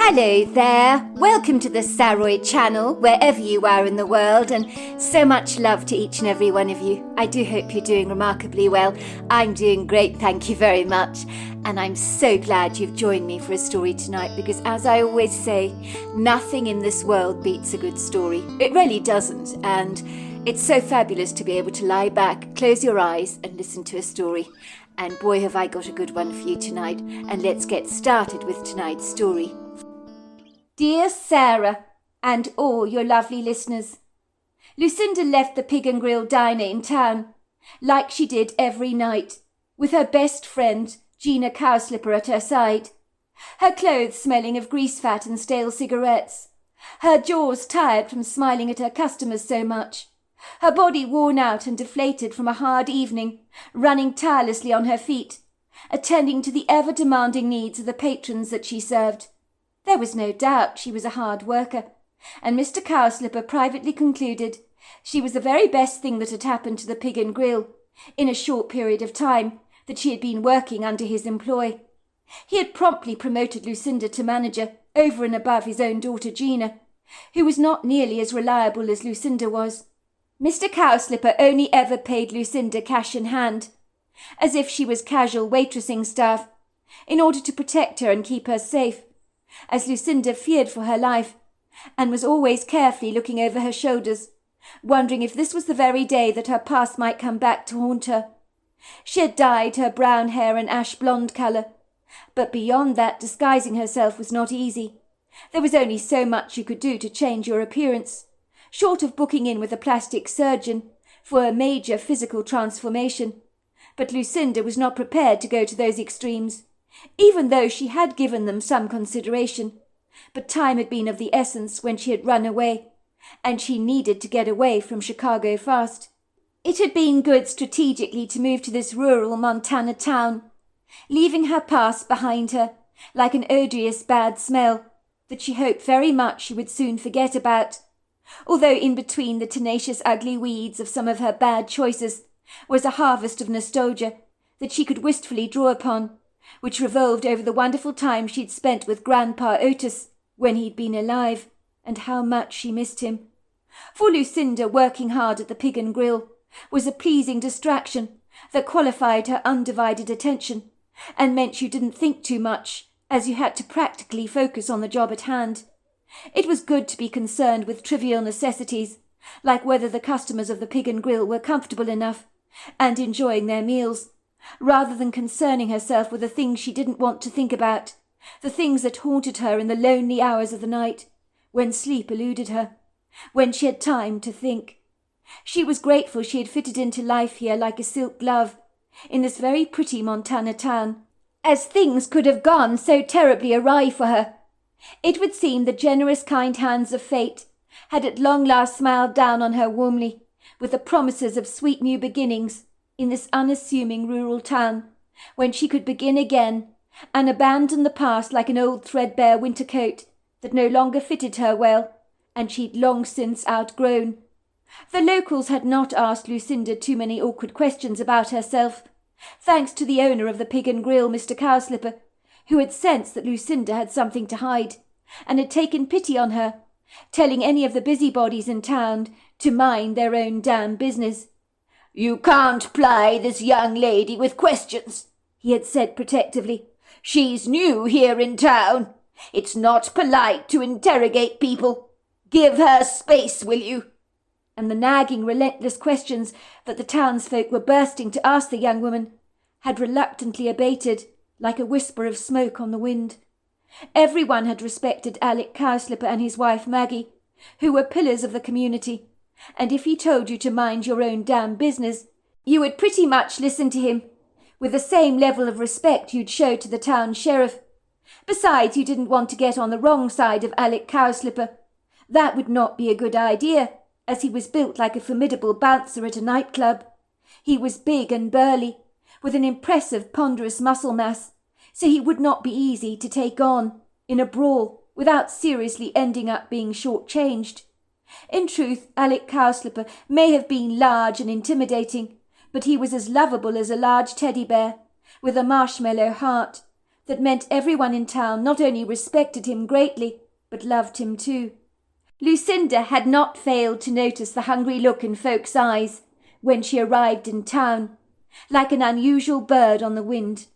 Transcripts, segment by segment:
Hello there, welcome to the Saroy channel, wherever you are in the world, and so much love to each and every one of you. I do hope you're doing remarkably well. I'm doing great, thank you very much, and I'm so glad you've joined me for a story tonight, because as I always say, nothing in this world beats a good story. It really doesn't, and it's so fabulous to be able to lie back, close your eyes, and listen to a story. And boy, have I got a good one for you tonight, and let's get started with tonight's story. Dear Sarah, and all your lovely listeners, Lucinda left the Pig and Grill diner in town, like she did every night, with her best friend, Gina Cowslipper, at her side, her clothes smelling of grease fat and stale cigarettes, her jaws tired from smiling at her customers so much, her body worn out and deflated from a hard evening, running tirelessly on her feet, attending to the ever-demanding needs of the patrons that she served. There was no doubt she was a hard worker, and Mr. Cowslipper privately concluded she was the very best thing that had happened to the Pig and Grill in a short period of time that she had been working under his employ. He had promptly promoted Lucinda to manager over and above his own daughter Gina, who was not nearly as reliable as Lucinda was. Mr. Cowslipper only ever paid Lucinda cash in hand, as if she was casual waitressing staff, in order to protect her and keep her safe, as Lucinda feared for her life, and was always carefully looking over her shoulders, wondering if this was the very day that her past might come back to haunt her. She had dyed her brown hair an ash blonde colour, but beyond that disguising herself was not easy. There was only so much you could do to change your appearance, short of booking in with a plastic surgeon for a major physical transformation. But Lucinda was not prepared to go to those extremes, even though she had given them some consideration. But time had been of the essence when she had run away, and she needed to get away from Chicago fast. It had been good strategically to move to this rural Montana town, leaving her past behind her like an odious bad smell that she hoped very much she would soon forget about, although in between the tenacious ugly weeds of some of her bad choices was a harvest of nostalgia that she could wistfully draw upon, which revolved over the wonderful time she'd spent with Grandpa Otis when he'd been alive, and how much she missed him. For Lucinda, working hard at the Pig and Grill was a pleasing distraction that qualified her undivided attention, and meant you didn't think too much, as you had to practically focus on the job at hand. It was good to be concerned with trivial necessities, like whether the customers of the Pig and Grill were comfortable enough and enjoying their meals, rather than concerning herself with the things she didn't want to think about, the things that haunted her in the lonely hours of the night, when sleep eluded her, when she had time to think. She was grateful she had fitted into life here like a silk glove, in this very pretty Montana town, as things could have gone so terribly awry for her. It would seem the generous kind hands of fate had at long last smiled down on her warmly, with the promises of sweet new beginnings in this unassuming rural town, when she could begin again and abandon the past like an old threadbare winter coat that no longer fitted her well, and she'd long since outgrown. The locals had not asked Lucinda too many awkward questions about herself, thanks to the owner of the Pig and Grill, Mr. Cowslipper, who had sensed that Lucinda had something to hide, and had taken pity on her, telling any of the busybodies in town to mind their own damn business. "You can't ply this young lady with questions," he had said protectively. "She's new here in town. It's not polite to interrogate people. Give her space, will you?" And the nagging, relentless questions that the townsfolk were bursting to ask the young woman had reluctantly abated, like a whisper of smoke on the wind. Everyone had respected Alec Cowslipper and his wife Maggie, who were pillars of the community, and if he told you to mind your own damn business, you would pretty much listen to him, with the same level of respect you'd show to the town sheriff. Besides, you didn't want to get on the wrong side of Alec Cowslipper. That would not be a good idea, as he was built like a formidable bouncer at a nightclub. He was big and burly, with an impressive ponderous muscle mass, so he would not be easy to take on in a brawl without seriously ending up being short-changed. In truth, Alec Cowslipper may have been large and intimidating, but he was as lovable as a large teddy bear, with a marshmallow heart, that meant everyone in town not only respected him greatly, but loved him too. Lucinda had not failed to notice the hungry look in folks' eyes when she arrived in town, like an unusual bird on the wind,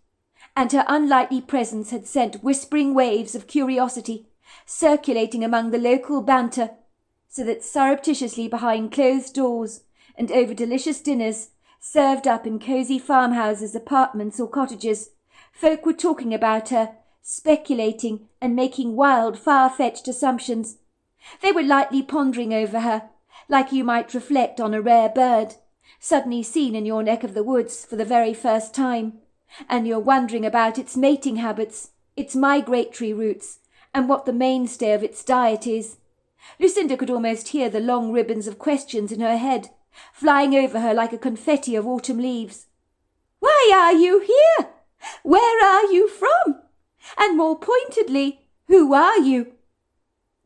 and her unlikely presence had sent whispering waves of curiosity circulating among the local banter, so that surreptitiously behind closed doors and over delicious dinners served up in cosy farmhouses, apartments or cottages, folk were talking about her, speculating and making wild, far-fetched assumptions. They were lightly pondering over her, like you might reflect on a rare bird, suddenly seen in your neck of the woods for the very first time, and you're wondering about its mating habits, its migratory routes, and what the mainstay of its diet is. Lucinda could almost hear the long ribbons of questions in her head, flying over her like a confetti of autumn leaves. Why are you here? Where are you from? And more pointedly, who are you?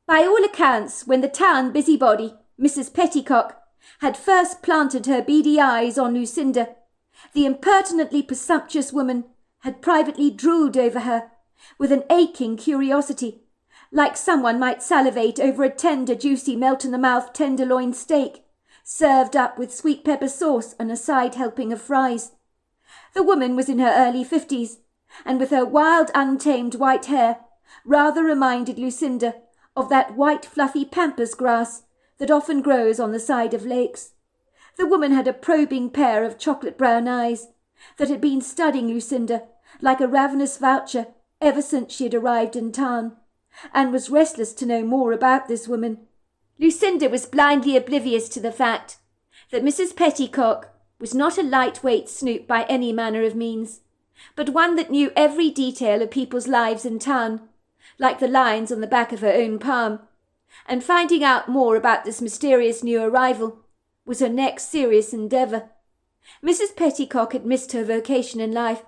By all accounts, when the town busybody, Mrs. Petticock, had first planted her beady eyes on Lucinda, the impertinently presumptuous woman had privately drooled over her with an aching curiosity, like someone might salivate over a tender, juicy, melt-in-the-mouth tenderloin steak, served up with sweet pepper sauce and a side helping of fries. The woman was in her early 50s, and with her wild, untamed white hair, rather reminded Lucinda of that white, fluffy pampas grass that often grows on the side of lakes. The woman had a probing pair of chocolate-brown eyes that had been studying Lucinda like a ravenous vulture ever since she had arrived in town, and was restless to know more about this woman. Lucinda was blindly oblivious to the fact that Mrs. Petticock was not a lightweight snoop by any manner of means, but one that knew every detail of people's lives in town, like the lines on the back of her own palm, and finding out more about this mysterious new arrival was her next serious endeavour. Mrs. Petticock had missed her vocation in life,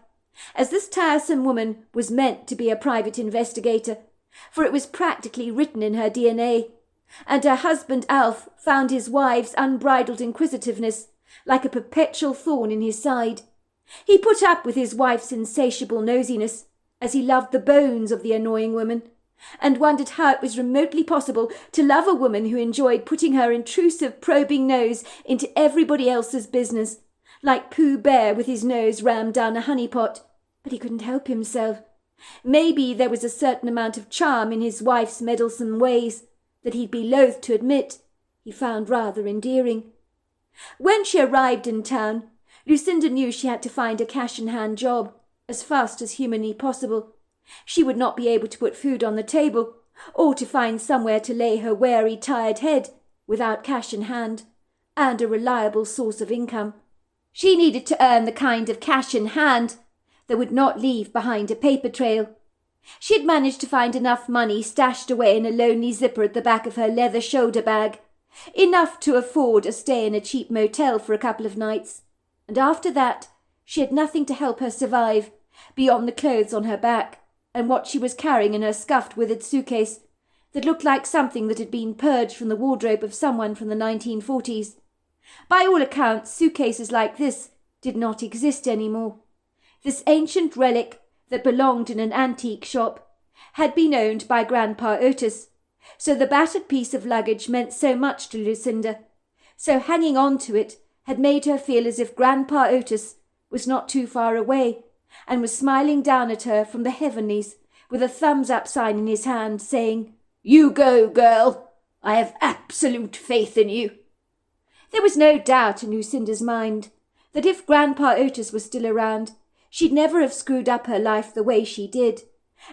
as this tiresome woman was meant to be a private investigator, for it was practically written in her DNA, and her husband Alf found his wife's unbridled inquisitiveness like a perpetual thorn in his side. He put up with his wife's insatiable nosiness, as he loved the bones of the annoying woman, and wondered how it was remotely possible to love a woman who enjoyed putting her intrusive probing nose into everybody else's business, like Pooh Bear with his nose rammed down a honey-pot. But he couldn't help himself. Maybe there was a certain amount of charm in his wife's meddlesome ways that he'd be loath to admit he found rather endearing. When she arrived in town, Lucinda knew she had to find a cash-in-hand job as fast as humanly possible. She would not be able to put food on the table, or to find somewhere to lay her weary, tired head without cash in hand and a reliable source of income. She needed to earn the kind of cash in hand that would not leave behind a paper trail. She had managed to find enough money stashed away in a lonely zipper at the back of her leather shoulder bag, enough to afford a stay in a cheap motel for a couple of nights, and after that she had nothing to help her survive beyond the clothes on her back and what she was carrying in her scuffed, withered suitcase that looked like something that had been purged from the wardrobe of someone from the 1940s. By all accounts, suitcases like this did not exist anymore. This ancient relic that belonged in an antique shop had been owned by Grandpa Otis, so the battered piece of luggage meant so much to Lucinda, so hanging on to it had made her feel as if Grandpa Otis was not too far away, and was smiling down at her from the heavenlies with a thumbs-up sign in his hand, saying, "You go, girl. I have absolute faith in you." There was no doubt in Lucinda's mind that if Grandpa Otis was still around, she'd never have screwed up her life the way she did,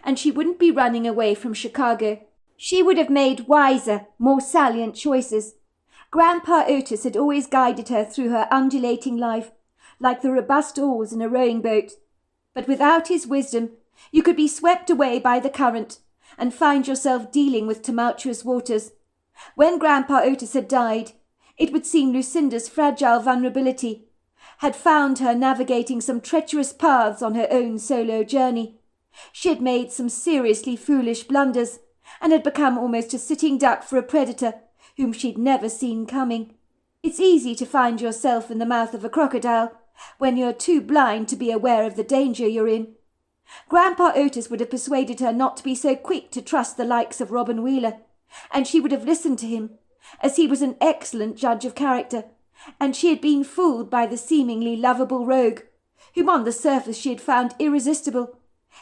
and she wouldn't be running away from Chicago. She would have made wiser, more salient choices. Grandpa Otis had always guided her through her undulating life, like the robust oars in a rowing boat. But without his wisdom, you could be swept away by the current and find yourself dealing with tumultuous waters. When Grandpa Otis had died, it would seem Lucinda's fragile vulnerability had found her navigating some treacherous paths on her own solo journey. She had made some seriously foolish blunders, and had become almost a sitting duck for a predator whom she'd never seen coming. It's easy to find yourself in the mouth of a crocodile when you're too blind to be aware of the danger you're in. Grandpa Otis would have persuaded her not to be so quick to trust the likes of Robin Wheeler, and she would have listened to him, as he was an excellent judge of character, and she had been fooled by the seemingly lovable rogue, whom on the surface she had found irresistible.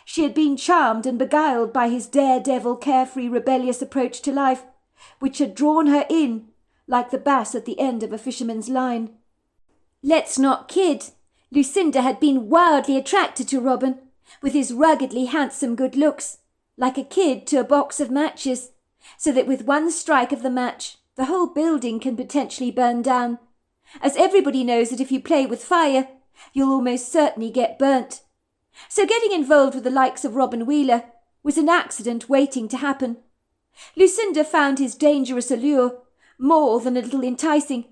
She had been charmed and beguiled by his daredevil, carefree, rebellious approach to life, which had drawn her in, like the bass at the end of a fisherman's line. Let's not kid. Lucinda had been wildly attracted to Robin, with his ruggedly handsome good looks, like a kid to a box of matches, so that with one strike of the match, the whole building can potentially burn down, as everybody knows that if you play with fire, you'll almost certainly get burnt. So getting involved with the likes of Robin Wheeler was an accident waiting to happen. Lucinda found his dangerous allure more than a little enticing,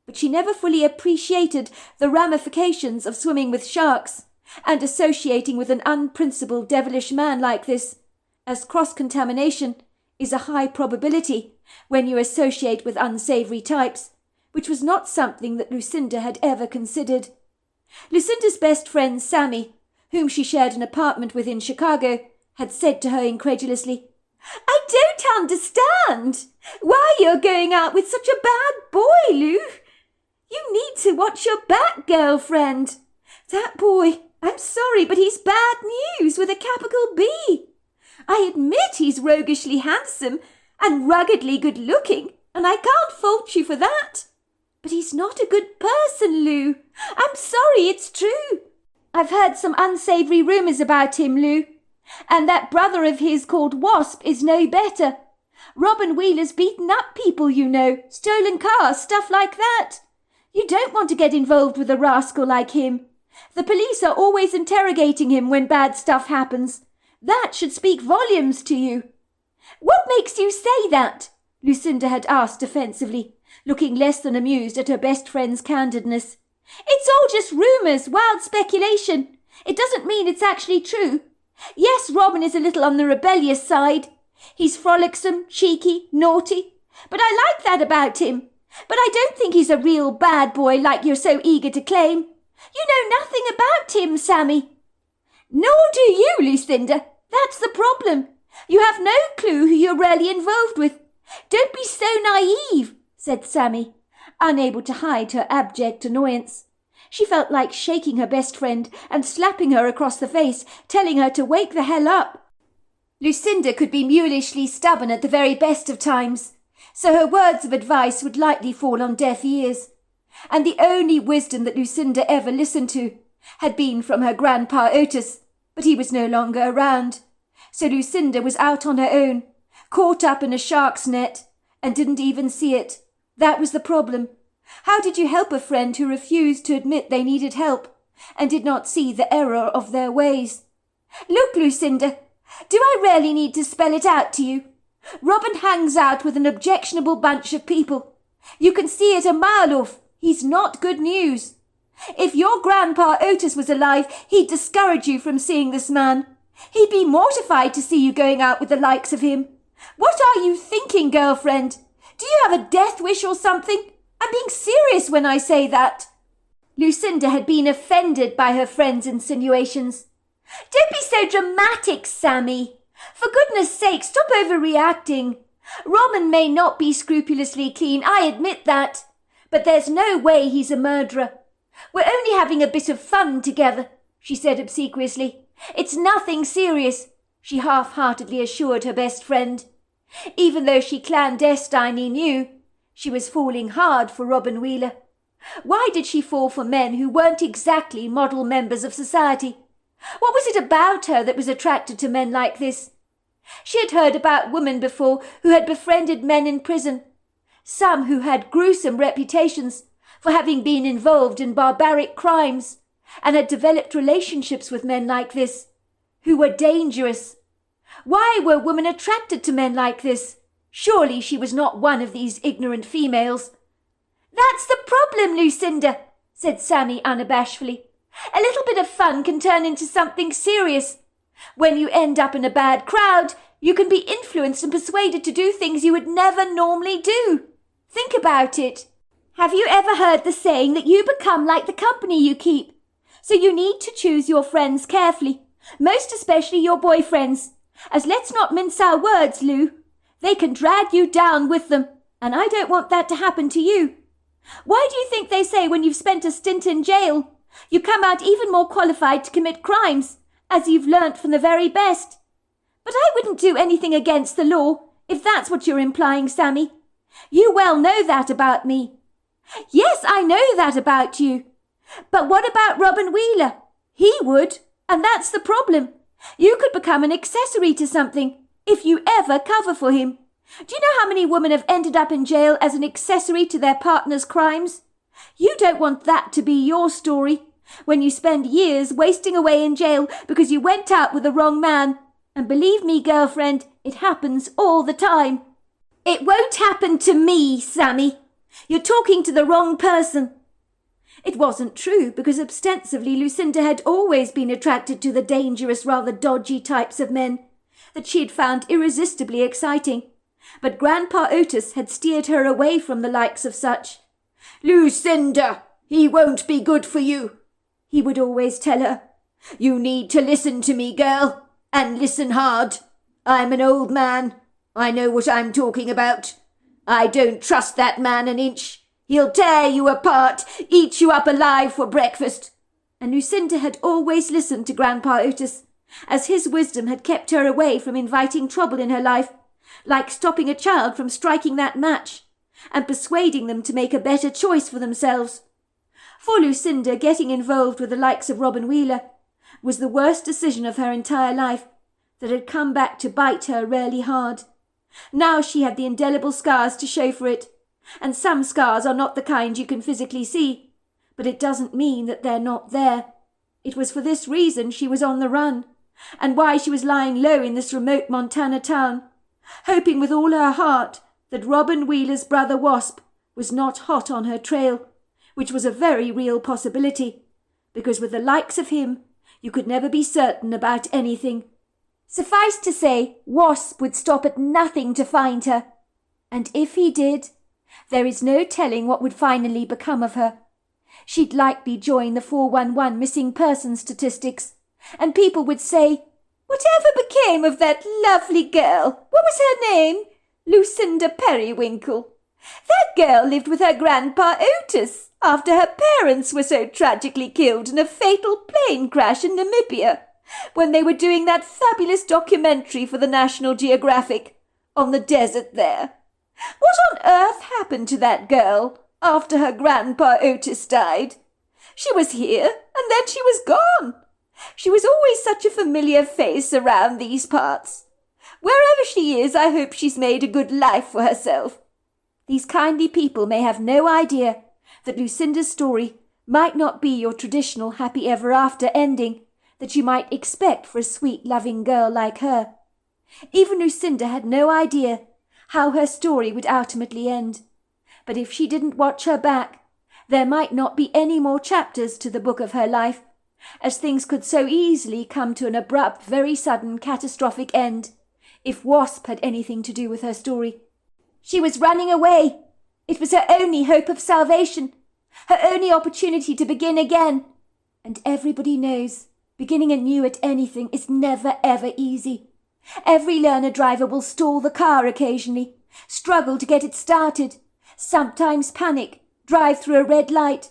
but she never fully appreciated the ramifications of swimming with sharks and associating with an unprincipled, devilish man like this, as cross-contamination is a high probability when you associate with unsavoury types, which was not something that Lucinda had ever considered. Lucinda's best friend Sammy, whom she shared an apartment with in Chicago, had said to her incredulously, "I don't understand why you're going out with such a bad boy, Lou. You need to watch your back, girlfriend. That boy, I'm sorry, but he's bad news with a capital B. I admit he's roguishly handsome and ruggedly good-looking, and I can't fault you for that. But he's not a good person, Lou. I'm sorry, it's true. I've heard some unsavoury rumours about him, Lou. And that brother of his called Wasp is no better. Robin Wheeler's beaten up people, you know, stolen cars, stuff like that. You don't want to get involved with a rascal like him. The police are always interrogating him when bad stuff happens. That should speak volumes to you." "What makes you say that?" Lucinda had asked defensively, looking less than amused at her best friend's candidness. "It's all just rumours, wild speculation. It doesn't mean it's actually true. Yes, Robin is a little on the rebellious side. He's frolicsome, cheeky, naughty. But I like that about him. But I don't think he's a real bad boy like you're so eager to claim. You know nothing about him, Sammy." "Nor do you, Lucinda. That's the problem. You have no clue who you're really involved with. Don't be so naive," said Sammy, unable to hide her abject annoyance. She felt like shaking her best friend and slapping her across the face, telling her to wake the hell up. Lucinda could be mulishly stubborn at the very best of times, so her words of advice would likely fall on deaf ears. And the only wisdom that Lucinda ever listened to had been from her grandpa Otis, but he was no longer around. So Lucinda was out on her own, caught up in a shark's net, and didn't even see it. That was the problem. How did you help a friend who refused to admit they needed help, and did not see the error of their ways? "Look, Lucinda, do I really need to spell it out to you? Robin hangs out with an objectionable bunch of people. You can see it a mile off. He's not good news. If your grandpa Otis was alive, he'd discourage you from seeing this man. He'd be mortified to see you going out with the likes of him. What are you thinking, girlfriend? Do you have a death wish or something? I'm being serious when I say that." Lucinda had been offended by her friend's insinuations. "Don't be so dramatic, Sammy. For goodness sake, stop overreacting. Robin may not be scrupulously clean, I admit that. But there's no way he's a murderer. We're only having a bit of fun together," she said obsequiously. "It's nothing serious," she half-heartedly assured her best friend, even though she clandestinely knew she was falling hard for Robin Wheeler. Why did she fall for men who weren't exactly model members of society? What was it about her that was attracted to men like this? She had heard about women before who had befriended men in prison, some who had gruesome reputations for having been involved in barbaric crimes, and had developed relationships with men like this, who were dangerous. Why were women attracted to men like this? Surely she was not one of these ignorant females. "That's the problem, Lucinda," said Sammy unabashedly. "A little bit of fun can turn into something serious. When you end up in a bad crowd, you can be influenced and persuaded to do things you would never normally do. Think about it. Have you ever heard the saying that you become like the company you keep? So you need to choose your friends carefully, Most especially your boyfriends. As let's not mince our words, Lou. They can drag you down with them, and I don't want that to happen to you. Why do you think they say when you've spent a stint in jail, you come out even more qualified to commit crimes, as you've learnt from the very best? But I wouldn't do anything against the law, if that's what you're implying, Sammy. You well know that about me. Yes, I know that about you. But what about Robin Wheeler? He would, and that's the problem. You could become an accessory to something, if you ever cover for him. Do you know how many women have ended up in jail as an accessory to their partner's crimes? You don't want that to be your story, when you spend years wasting away in jail because you went out with the wrong man. And believe me, girlfriend, it happens all the time. It won't happen to me, Sammy. You're talking to the wrong person. It wasn't true, because ostensibly Lucinda had always been attracted to the dangerous, rather dodgy types of men that she had found irresistibly exciting. But Grandpa Otis had steered her away from the likes of such. "Lucinda, he won't be good for you," he would always tell her. "You need to listen to me, girl, and listen hard. I'm an old man. I know what I'm talking about. I don't trust that man an inch. He'll tear you apart, eat you up alive for breakfast." And Lucinda had always listened to Grandpa Otis, as his wisdom had kept her away from inviting trouble in her life, like stopping a child from striking that match, and persuading them to make a better choice for themselves. For Lucinda, getting involved with the likes of Robin Wheeler was the worst decision of her entire life, that had come back to bite her really hard. Now she had the indelible scars to show for it, and some scars are not the kind you can physically see, but it doesn't mean that they're not there. It was for this reason she was on the run, and why she was lying low in this remote Montana town, hoping with all her heart that Robin Wheeler's brother Wasp was not hot on her trail, which was a very real possibility, because with the likes of him you could never be certain about anything. Suffice to say, Wasp would stop at nothing to find her, and if he did, there is no telling what would finally become of her. She'd likely join the 411 missing persons statistics, and people would say, "Whatever became of that lovely girl? What was her name? Lucinda Periwinkle. That girl lived with her Grandpa Otis after her parents were so tragically killed in a fatal plane crash in Namibia, when they were doing that fabulous documentary for the National Geographic on the desert there. What on earth happened to that girl after her Grandpa Otis died? She was here, and then she was gone. She was always such a familiar face around these parts. Wherever she is, I hope she's made a good life for herself." These kindly people may have no idea that Lucinda's story might not be your traditional happy ever after ending that you might expect for a sweet, loving girl like her. Even Lucinda had no idea how her story would ultimately end. But if she didn't watch her back, there might not be any more chapters to the book of her life, as things could so easily come to an abrupt, very sudden, catastrophic end, if Wasp had anything to do with her story. She was running away. It was her only hope of salvation, her only opportunity to begin again. And everybody knows beginning anew at anything is never ever easy. Every learner driver will stall the car occasionally, struggle to get it started, sometimes panic, drive through a red light,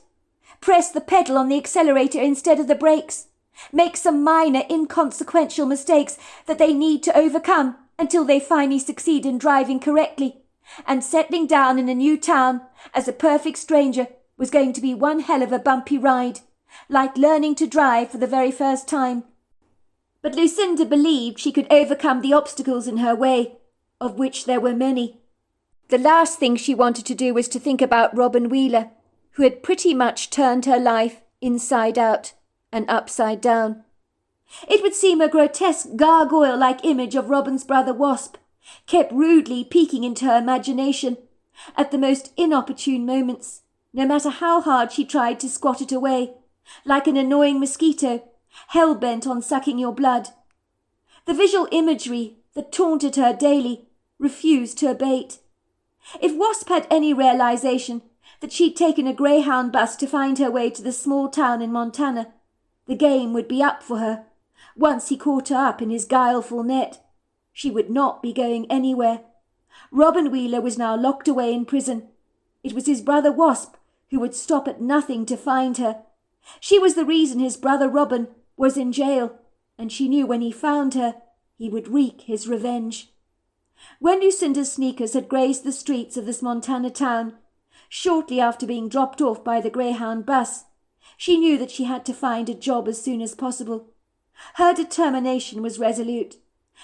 press the pedal on the accelerator instead of the brakes, make some minor inconsequential mistakes that they need to overcome until they finally succeed in driving correctly, and settling down in a new town as a perfect stranger was going to be one hell of a bumpy ride, like learning to drive for the very first time. But Lucinda believed she could overcome the obstacles in her way, of which there were many. The last thing she wanted to do was to think about Robin Wheeler, who had pretty much turned her life inside out and upside down. It would seem a grotesque gargoyle-like image of Robin's brother Wasp, kept rudely peeking into her imagination at the most inopportune moments, no matter how hard she tried to squat it away, like an annoying mosquito, hell-bent on sucking your blood. The visual imagery that taunted her daily refused to abate. If Wasp had any realization that she'd taken a Greyhound bus to find her way to the small town in Montana, the game would be up for her, Once he caught her up in his guileful net. She would not be going anywhere. Robin Wheeler was now locked away in prison. It was his brother Wasp who would stop at nothing to find her. She was the reason his brother Robin was in jail, and she knew when he found her, he would wreak his revenge. When Lucinda's sneakers had grazed the streets of this Montana town, shortly after being dropped off by the Greyhound bus, she knew that she had to find a job as soon as possible. Her determination was resolute,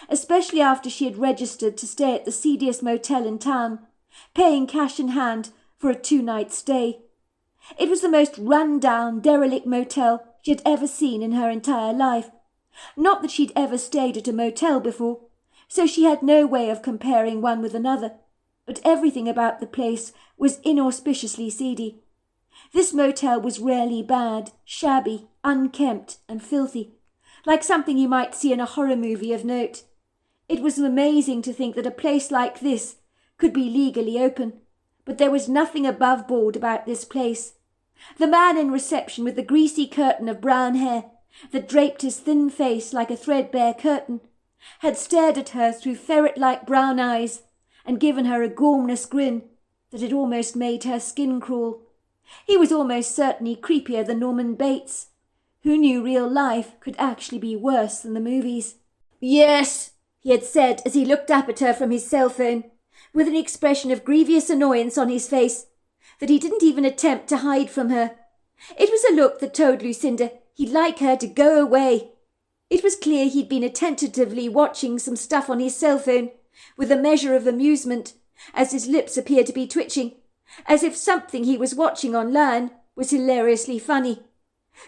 especially after she had registered to stay at the seediest motel in town, paying cash in hand for a 2-night stay. It was the most run-down, derelict motel she had ever seen in her entire life. Not that she'd ever stayed at a motel before, so she had no way of comparing one with another, but everything about the place was inauspiciously seedy. This motel was rarely bad, shabby, unkempt, and filthy, like something you might see in a horror movie of note. It was amazing to think that a place like this could be legally open, but there was nothing above board about this place. The man in reception with the greasy curtain of brown hair that draped his thin face like a threadbare curtain had stared at her through ferret-like brown eyes and given her a gormless grin that had almost made her skin crawl. He was almost certainly creepier than Norman Bates, who knew real life could actually be worse than the movies. "Yes," he had said as he looked up at her from his cell phone, with an expression of grievous annoyance on his face that he didn't even attempt to hide from her. It was a look that told Lucinda he'd like her to go away. It was clear he'd been attentively watching some stuff on his cell phone, with a measure of amusement, as his lips appeared to be twitching, as if something he was watching online was hilariously funny.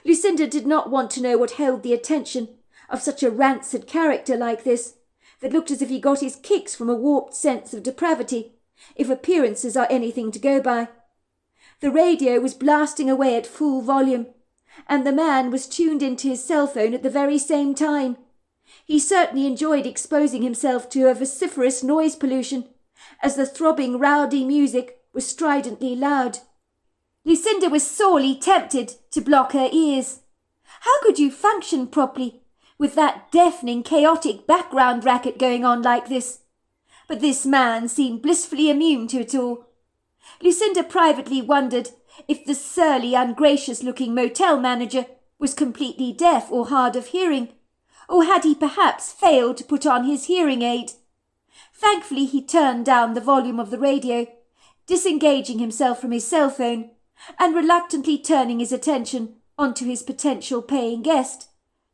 Lucinda did not want to know what held the attention of such a rancid character like this, that looked as if he got his kicks from a warped sense of depravity, if appearances are anything to go by. The radio was blasting away at full volume, and the man was tuned into his cell phone at the very same time. He certainly enjoyed exposing himself to a vociferous noise pollution, as the throbbing, rowdy music was stridently loud. Lucinda was sorely tempted to block her ears. How could you function properly with that deafening, chaotic background racket going on like this? But this man seemed blissfully immune to it all. Lucinda privately wondered if the surly, ungracious-looking motel manager was completely deaf or hard of hearing, or had he perhaps failed to put on his hearing aid. Thankfully he turned down the volume of the radio, disengaging himself from his cell phone, and reluctantly turning his attention onto his potential paying guest,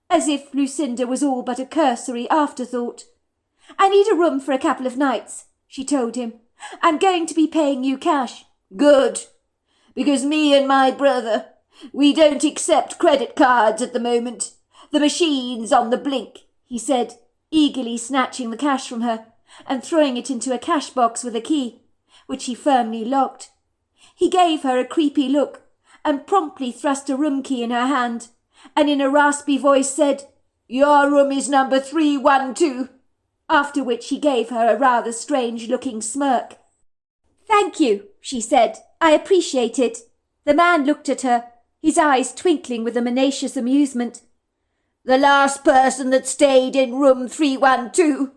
as if Lucinda was all but a cursory afterthought. "I need a room for a couple of nights," she told him. "I'm going to be paying you cash." "Good, because me and my brother, we don't accept credit cards at the moment. The machine's on the blink," he said, eagerly snatching the cash from her and throwing it into a cash box with a key, which he firmly locked. He gave her a creepy look and promptly thrust a room key in her hand, and in a raspy voice said, "Your room is number 312, after which he gave her a rather strange-looking smirk. "Thank you," she said. "I appreciate it." The man looked at her, his eyes twinkling with a menacious amusement. "The last person that stayed in room 312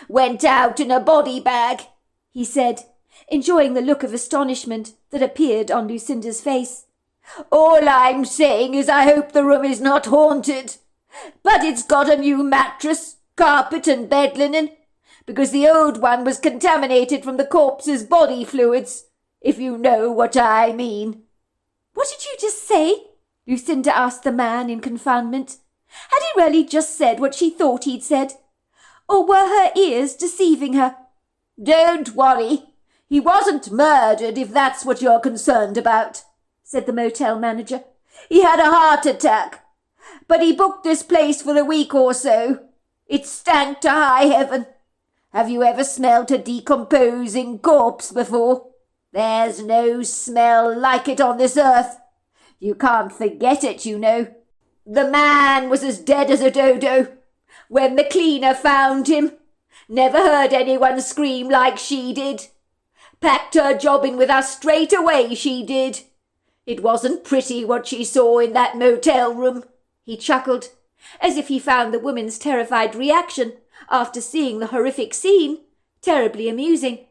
went out in a body bag," he said, enjoying the look of astonishment that appeared on Lucinda's face. "All I'm saying is I hope the room is not haunted, but it's got a new mattress, carpet and bed linen, because the old one was contaminated from the corpse's body fluids, if you know what I mean." "What did you just say?" Lucinda asked the man in confoundment. Had he really just said what she thought he'd said? Or were her ears deceiving her? "Don't worry. He wasn't murdered, if that's what you're concerned about," said the motel manager. "He had a heart attack, but he booked this place for a week or so. It stank to high heaven. Have you ever smelt a decomposing corpse before? There's no smell like it on this earth. You can't forget it, you know. The man was as dead as a dodo when the cleaner found him. Never heard anyone scream like she did. Packed her job in with us straight away, she did. It wasn't pretty what she saw in that motel room," he chuckled, as if he found the woman's terrified reaction after seeing the horrific scene terribly amusing.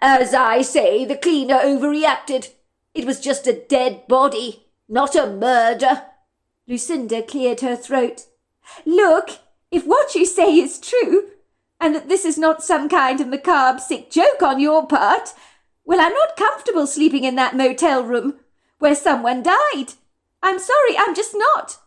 "As I say, the cleaner overreacted. It was just a dead body, not a murder." Lucinda cleared her throat. "Look, if what you say is true, and that this is not some kind of macabre sick joke on your part, well, I'm not comfortable sleeping in that motel room where someone died. I'm sorry, I'm just not.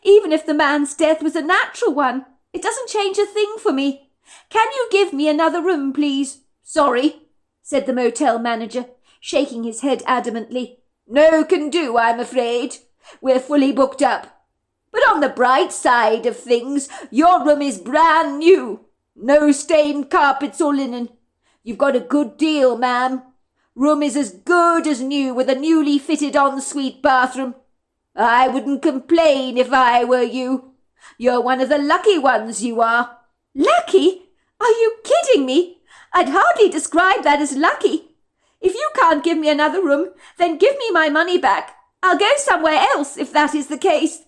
Even if the man's death was a natural one, it doesn't change a thing for me. Can you give me another room, please?" "Sorry," said the motel manager, shaking his head adamantly. "No can do, I'm afraid. We're fully booked up. But on the bright side of things, your room is brand new. No stained carpets or linen. You've got a good deal, ma'am. Room is as good as new with a newly fitted ensuite bathroom. I wouldn't complain if I were you. You're one of the lucky ones, you are." "Lucky? Are you kidding me? I'd hardly describe that as lucky. If you can't give me another room, then give me my money back. I'll go somewhere else if that is the case."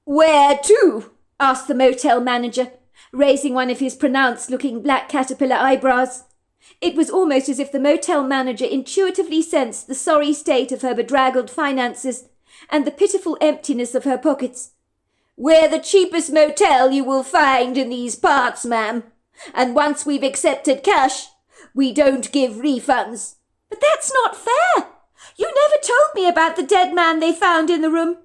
"Where to?" asked the motel manager, raising one of his pronounced-looking black caterpillar eyebrows. It was almost as if the motel manager intuitively sensed the sorry state of her bedraggled finances and the pitiful emptiness of her pockets. "We're the cheapest motel you will find in these parts, ma'am. And once we've accepted cash, we don't give refunds." "But that's not fair. You never told me about the dead man they found in the room.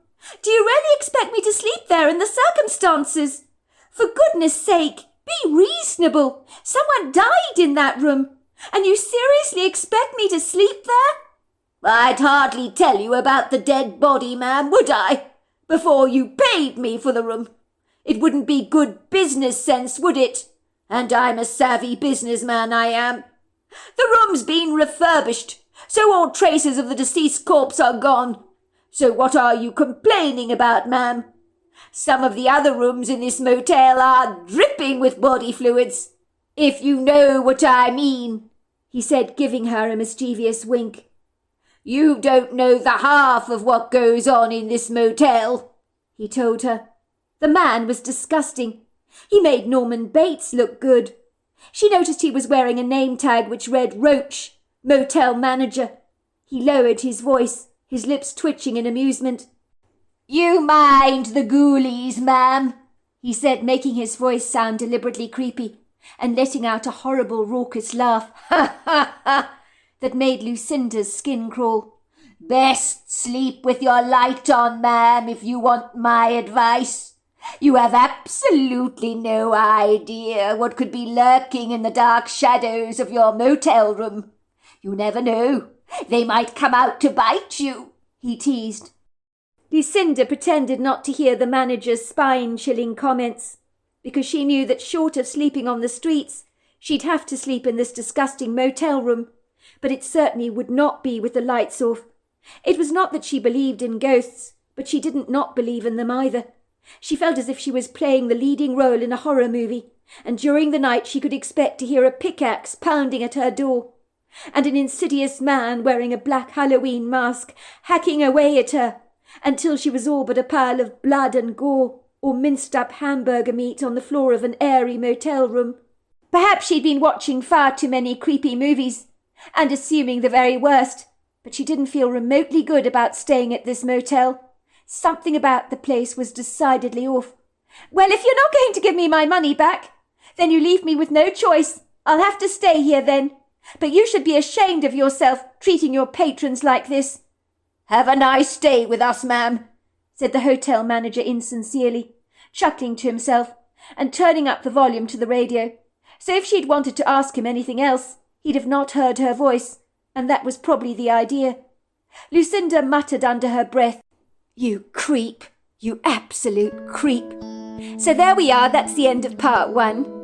Do you really expect me to sleep there in the circumstances? For goodness sake, be reasonable. Someone died in that room, and you seriously expect me to sleep there?" "I'd hardly tell you about the dead body, ma'am, would I, before you paid me for the room? It wouldn't be good business sense, would it? And I'm a savvy businessman, I am. The room's been refurbished, so all traces of the deceased corpse are gone. So what are you complaining about, ma'am? Some of the other rooms in this motel are dripping with body fluids, if you know what I mean," he said, giving her a mischievous wink. "You don't know the half of what goes on in this motel," he told her. The man was disgusting. He made Norman Bates look good. She noticed he was wearing a name tag which read Roach, motel manager. He lowered his voice, his lips twitching in amusement. "You mind the ghoulies, ma'am?" he said, making his voice sound deliberately creepy and letting out a horrible raucous laugh, "ha ha ha," that made Lucinda's skin crawl. "Best sleep with your light on, ma'am, if you want my advice. You have absolutely no idea what could be lurking in the dark shadows of your motel room. You never know. They might come out to bite you," he teased. Lucinda pretended not to hear the manager's spine-chilling comments, because she knew that short of sleeping on the streets, she'd have to sleep in this disgusting motel room, but it certainly would not be with the lights off. It was not that she believed in ghosts, but she didn't not believe in them either. She felt as if she was playing the leading role in a horror movie, and during the night she could expect to hear a pickaxe pounding at her door, and an insidious man wearing a black Halloween mask hacking away at her, until she was all but a pile of blood and gore, or minced-up hamburger meat on the floor of an airy motel room. Perhaps she'd been watching far too many creepy movies, and assuming the very worst, but she didn't feel remotely good about staying at this motel. Something about the place was decidedly off. "Well, if you're not going to give me my money back, then you leave me with no choice. I'll have to stay here then. But you should be ashamed of yourself, treating your patrons like this." "Have a nice stay with us, ma'am," said the hotel manager insincerely, chuckling to himself and turning up the volume to the radio. So if she'd wanted to ask him anything else, he'd have not heard her voice, and that was probably the idea. Lucinda muttered under her breath, "You creep, you absolute creep." So there we are, that's the end of part 1.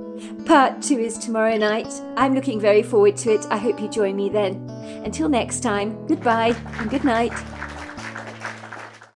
Part 2 is tomorrow night. I'm looking very forward to it. I hope you join me then. Until next time, goodbye and good night.